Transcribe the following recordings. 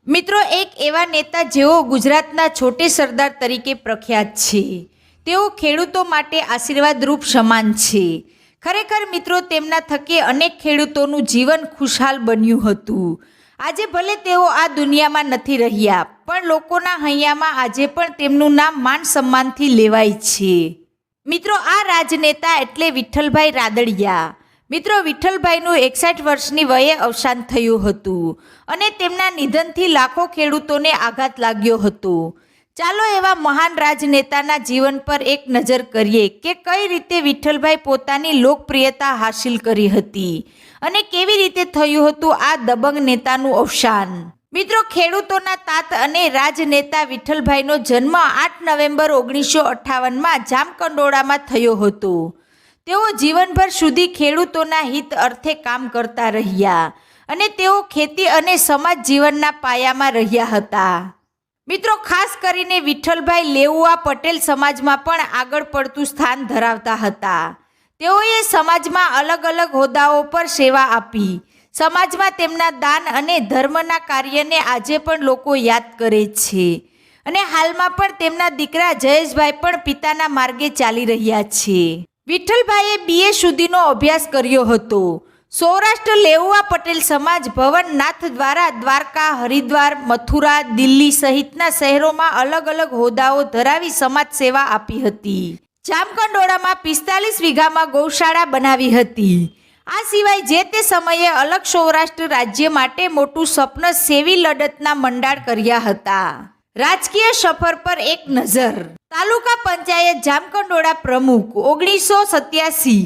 મિત્રો, એક એવા નેતા જેઓ ગુજરાતના છોટે સરદાર તરીકે પ્રખ્યાત છે. તેઓ ખેડૂતો માટે આશીર્વાદરૂપ સમાન છે. ખરેખર મિત્રો, તેમના થકી અનેક ખેડૂતોનું જીવન ખુશહાલ બન્યું હતું. આજે ભલે તેઓ આ દુનિયામાં નથી રહ્યા, પણ લોકોના હૈયામાં આજે પણ તેમનું નામ માન સન્માનથી લેવાય છે. મિત્રો, આ રાજનેતા એટલે વિઠ્ઠલભાઈ રાદડિયા. મિત્રો, વિઠ્ઠલભાઈનું 61 વર્ષની વયે અવસાન થયું હતું અને તેમના નિધનથી લાખો ખેડૂતોને આઘાત લાગ્યો હતો. ચાલો એવા મહાન રાજનેતાના જીવન પર એક નજર કરીએ કે કઈ રીતે વિઠ્ઠલભાઈ પોતાની લોકપ્રિયતા હાંસિલ કરી હતી અને કેવી રીતે થયું હતું આ દબંગ નેતાનું અવસાન. મિત્રો, ખેડૂતોના તાત અને રાજનેતા વિઠ્ઠલભાઈનો જન્મ 8 નવેમ્બર 1958માં જામકંડોળામાં થયો હતો. તેઓ જીવનભર સુધી ખેડૂતોના હિત અર્થે કામ કરતા રહ્યા અને તેઓ ખેતી અને સમાજ જીવનના પાયામાં રહ્યા હતા. મિત્રો, ખાસ કરીને વિઠ્ઠલભાઈ લેઉવા પટેલ સમાજમાં પણ આગળ પડતું સ્થાન ધરાવતા હતા. તેઓએ સમાજમાં અલગ અલગ હોદ્દાઓ પર સેવા આપી. સમાજમાં તેમના દાન અને ધર્મના કાર્યને આજે પણ લોકો યાદ કરે છે અને હાલમાં પણ તેમના દીકરા જયેશભાઈ પણ પિતાના માર્ગે ચાલી રહ્યા છે. વિઠ્ઠલભાઈએ BA સુધીનો અભ્યાસ કર્યો હતો. સૌરાષ્ટ્ર લેઉવા પટેલ સમાજ ભવન નાથ દ્વારા દ્વારકા, હરિદ્વાર, મથુરા, દિલ્હી સહિતના શહેરોમાં અલગ અલગ હોદ્દાઓ ધરાવી સમાજ સેવા આપી હતી. જામકંડોળામાં 45 વીઘામાં ગૌશાળા બનાવી હતી. આ સિવાય જે તે સમયે અલગ સૌરાષ્ટ્ર રાજ્ય માટે મોટું સ્વપ્ન સેવી લડતના મંડાણ કર્યા હતા. રાજકીય સફર પર એક નજર. તાલુકા પંચાયત જામકંડોળા પ્રમુખ 1987,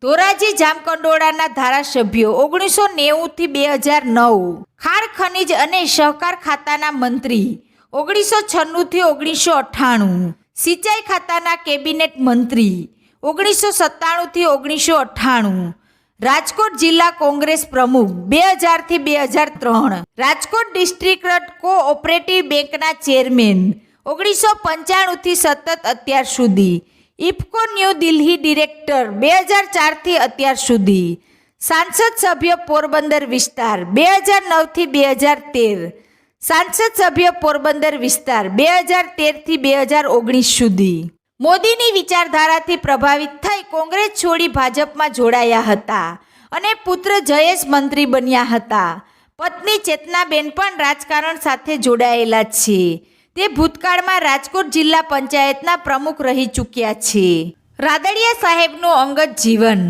ધોરાજી જામકંડોળાના ધારાસભ્યો 1990 થી 2009, ખાણ ખનીજ અને સહકાર ખાતાના મંત્રી 1996 થી 1998, સિંચાઈ ખાતાના કેબિનેટ મંત્રી 1997 થી 1998, રાજકોટ જિલ્લા કોંગ્રેસ પ્રમુખ 2000 થી 2003, રાજકોટ ડિસ્ટ્રિક્ટ કોઓપરેટિવ બેંકના ચેરમેન 1995 થી સતત અત્યાર સુધી, ઇફકો ન્યૂ દિલ્હી ડિરેક્ટર 2004 થી અત્યાર સુધી, સાંસદ સભ્ય પોરબંદર વિસ્તાર 2009 થી 2013, સાંસદ સભ્ય પોરબંદર વિસ્તાર 2013 થી 2019 સુધી. મોદીની વિચારધારાથી પ્રભાવિત થઈ કોંગ્રેસ છોડી ભાજપમાં જોડાયા હતા અને પુત્ર જયેશ મંત્રી બન્યા હતા. પત્ની ચેતનાબેન પણ રાજકારણ સાથે જોડાયેલા છે. તે ભૂતકાળમાં રાજકોટ જિલ્લા પંચાયતના પ્રમુખ રહી ચૂક્યા છે. રાદડિયા સાહેબનું અંગત જીવન.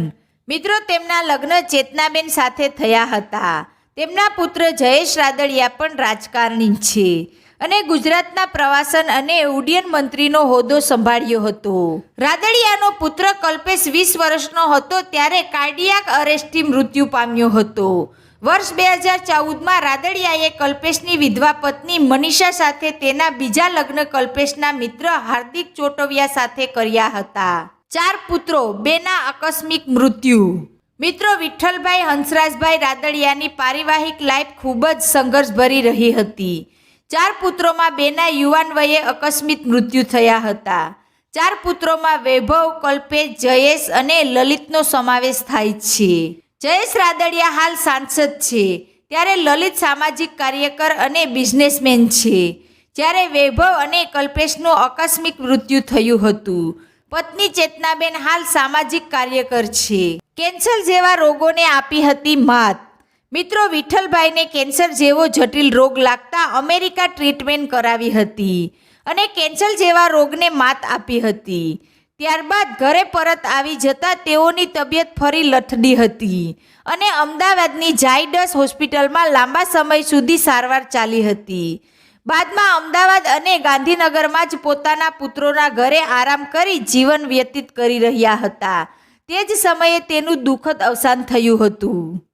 મિત્રો, તેમના લગ્ન ચેતનાબેન સાથે થયા હતા. તેમના પુત્ર જયેશ રાદડિયા પણ રાજકારણી છે અને ગુજરાતના પ્રવાસન અને ઉડ્ડયન મંત્રીનો હોદ્દો સંભાળ્યો હતો. રાદડિયાનો પુત્ર કલ્પેશ 20 વર્ષનો હતો ત્યારે કાર્ડિયાક અરેસ્ટથી મૃત્યુ પામ્યો હતો. વર્ષ 2014માં રાદડિયાએ કલ્પેશની વિધવા પત્ની મનીષા સાથે તેના બીજા લગ્ન કલ્પેશના મિત્ર હાર્દિક ચોટવિયા સાથે કર્યા હતા. 4 પુત્રો, 2ના આકસ્મિક મૃત્યુ. મિત્રો, વિઠ્ઠલભાઈ હંસરાજભાઈ રાદડિયાની પારિવારિક લાઈફ ખૂબ જ સંઘર્ષભરી રહી હતી. 4 પુત્રોમાં 2ના યુવાન વયે આકસ્મિક મૃત્યુ થયા હતા. 4 પુત્રોમાં વૈભવ, કલ્પેશ, જયેશ અને લલિતનો સમાવેશ થાય છે. જયેશ રાદડિયા હાલ સાંસદ છે, ત્યારે લલિત સામાજિક કાર્યકર અને બિઝનેસમેન છે. જ્યારે વૈભવ અને કલ્પેશનું આકસ્મિક મૃત્યુ થયું હતું. પત્ની ચેતનાબેન હાલ સામાજિક કાર્યકર છે. કેન્સર જેવા રોગોને આપી હતી માત. મિત્રો, વિઠ્ઠલભાઈને કેન્સર જેવો જટિલ રોગ લાગતા અમેરિકા ટ્રીટમેન્ટ કરાવી હતી અને કેન્સર જેવા રોગને માત આપી હતી. ત્યારબાદ ઘરે પરત આવી જતાં તેઓની તબિયત ફરી લથડી હતી અને અમદાવાદની ઝાયડસ હોસ્પિટલમાં લાંબા સમય સુધી સારવાર ચાલી હતી. બાદમાં અમદાવાદ અને ગાંધીનગરમાં જ પોતાના પુત્રોના ઘરે આરામ કરી જીવન વ્યતીત કરી રહ્યા હતા. તે જ સમયે તેનું દુઃખદ અવસાન થયું હતું.